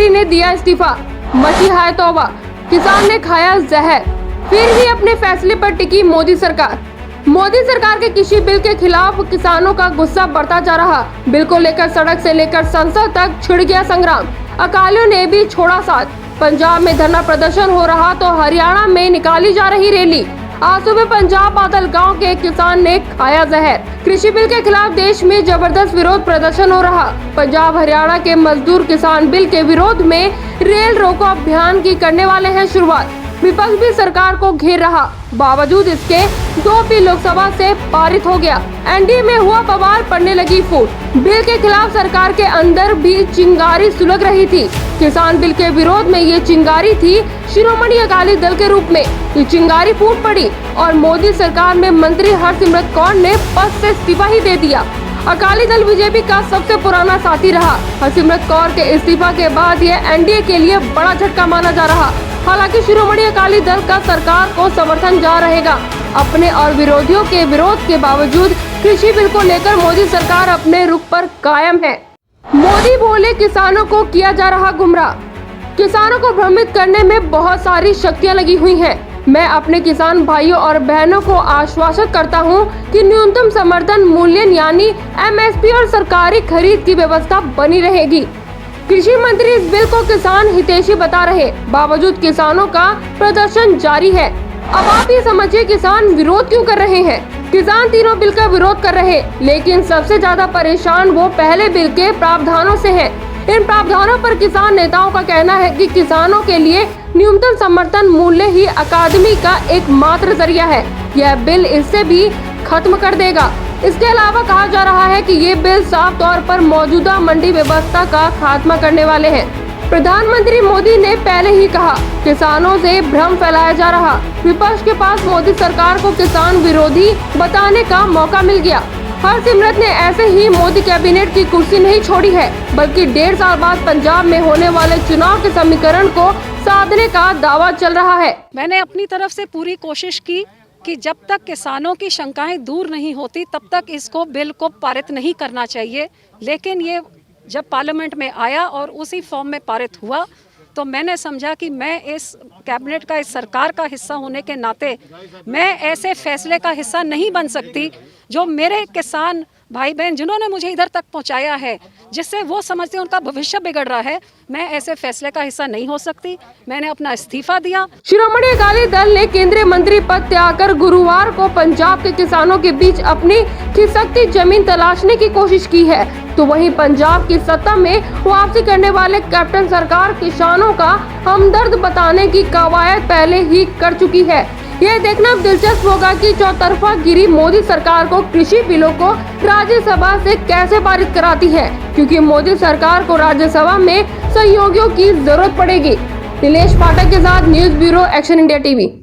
मंत्री ने दिया इस्तीफा, मची हाय तौबा, किसान ने खाया जहर, फिर भी अपने फैसले पर टिकी मोदी सरकार। मोदी सरकार के कृषि बिल के खिलाफ किसानों का गुस्सा बढ़ता जा रहा। बिल को लेकर सड़क से लेकर संसद तक छिड़ गया संग्राम। अकालियों ने भी छोड़ा साथ। पंजाब में धरना प्रदर्शन हो रहा तो हरियाणा में निकाली जा रही रैली। आज सुबह पंजाब बादल गांव के एक किसान ने खाया जहर। कृषि बिल के खिलाफ देश में जबरदस्त विरोध प्रदर्शन हो रहा। पंजाब हरियाणा के मजदूर किसान बिल के विरोध में रेल रोको अभियान की करने वाले हैं शुरुआत। विपक्ष भी सरकार को घेर रहा, बावजूद इसके 2 बिल लोकसभा से पारित हो गया। एनडीए में हुआ बवाल, पड़ने लगी फूट। बिल के खिलाफ सरकार के अंदर भी चिंगारी सुलग रही थी। किसान बिल के विरोध में ये चिंगारी थी शिरोमणि अकाली दल के रूप में। ये चिंगारी फूट पड़ी और मोदी सरकार में मंत्री हरसिमरत कौर ने पद से इस्तीफा ही दे दिया। अकाली दल बीजेपी का सबसे पुराना साथी रहा। हरसिमरत कौर के इस्तीफा के बाद ये एनडीए के लिए बड़ा झटका माना जा रहा। हालांकि शिरोमणि अकाली दल का सरकार को समर्थन जा रहेगा। अपने और विरोधियों के विरोध के बावजूद कृषि बिल को लेकर मोदी सरकार अपने रुख पर कायम है। मोदी बोले, किसानों को किया जा रहा गुमराह। किसानों को भ्रमित करने में बहुत सारी शक्तियां लगी हुई हैं। मैं अपने किसान भाइयों और बहनों को आश्वासित करता हूं कि न्यूनतम समर्थन मूल्य यानी एमएसपी और सरकारी खरीद की व्यवस्था बनी रहेगी। कृषि मंत्री इस बिल को किसान हितैषी बता रहे, बावजूद किसानों का प्रदर्शन जारी है। अब आप ये समझिए किसान विरोध क्यों कर रहे हैं। किसान तीनों बिल का विरोध कर रहे, लेकिन सबसे ज्यादा परेशान वो पहले बिल के प्रावधानों से हैं। इन प्रावधानों पर किसान नेताओं का कहना है कि किसानों के लिए न्यूनतम समर्थन मूल्य ही अकादमी का एकमात्र जरिया है। यह बिल इससे भी खत्म कर देगा। इसके अलावा कहा जा रहा है कि ये बिल साफ तौर पर मौजूदा मंडी व्यवस्था का खात्मा करने वाले हैं। प्रधानमंत्री मोदी ने पहले ही कहा, किसानों से भ्रम फैलाया जा रहा। विपक्ष के पास मोदी सरकार को किसान विरोधी बताने का मौका मिल गया। हरसिमरत ने ऐसे ही मोदी कैबिनेट की कुर्सी नहीं छोड़ी है, बल्कि 1.5 साल बाद पंजाब में होने वाले चुनाव के समीकरण को साधने का दावा चल रहा है। मैंने अपनी तरफ से पूरी कोशिश की कि जब तक किसानों की शंकाएं दूर नहीं होती तब तक इसको बिल को पारित नहीं करना चाहिए। लेकिन ये जब पार्लियामेंट में आया और उसी फॉर्म में पारित हुआ तो मैंने समझा कि मैं इस कैबिनेट का, इस सरकार का हिस्सा होने के नाते मैं ऐसे फैसले का हिस्सा नहीं बन सकती जो मेरे किसान भाई बहन जिन्होंने मुझे इधर तक पहुंचाया है, जिससे वो समझते हैं उनका भविष्य बिगड़ रहा है, मैं ऐसे फैसले का हिस्सा नहीं हो सकती। मैंने अपना इस्तीफा दिया। शिरोमणि अकाली दल ने केंद्रीय मंत्री पद त्याग कर गुरुवार को पंजाब के किसानों के बीच अपनी खिसकती जमीन तलाशने की कोशिश की है, तो वहीं पंजाब की सत्ता में वापसी करने वाले कैप्टन सरकार किसानों का हमदर्द बताने की कवायद पहले ही कर चुकी है। यह देखना दिलचस्प होगा कि चौतरफा गिरी मोदी सरकार को कृषि बिलों को राज्यसभा से कैसे पारित कराती है, क्योंकि मोदी सरकार को राज्यसभा में सहयोगियों की जरूरत पड़ेगी। नीलेश पाठक के साथ news bureau, action India TV.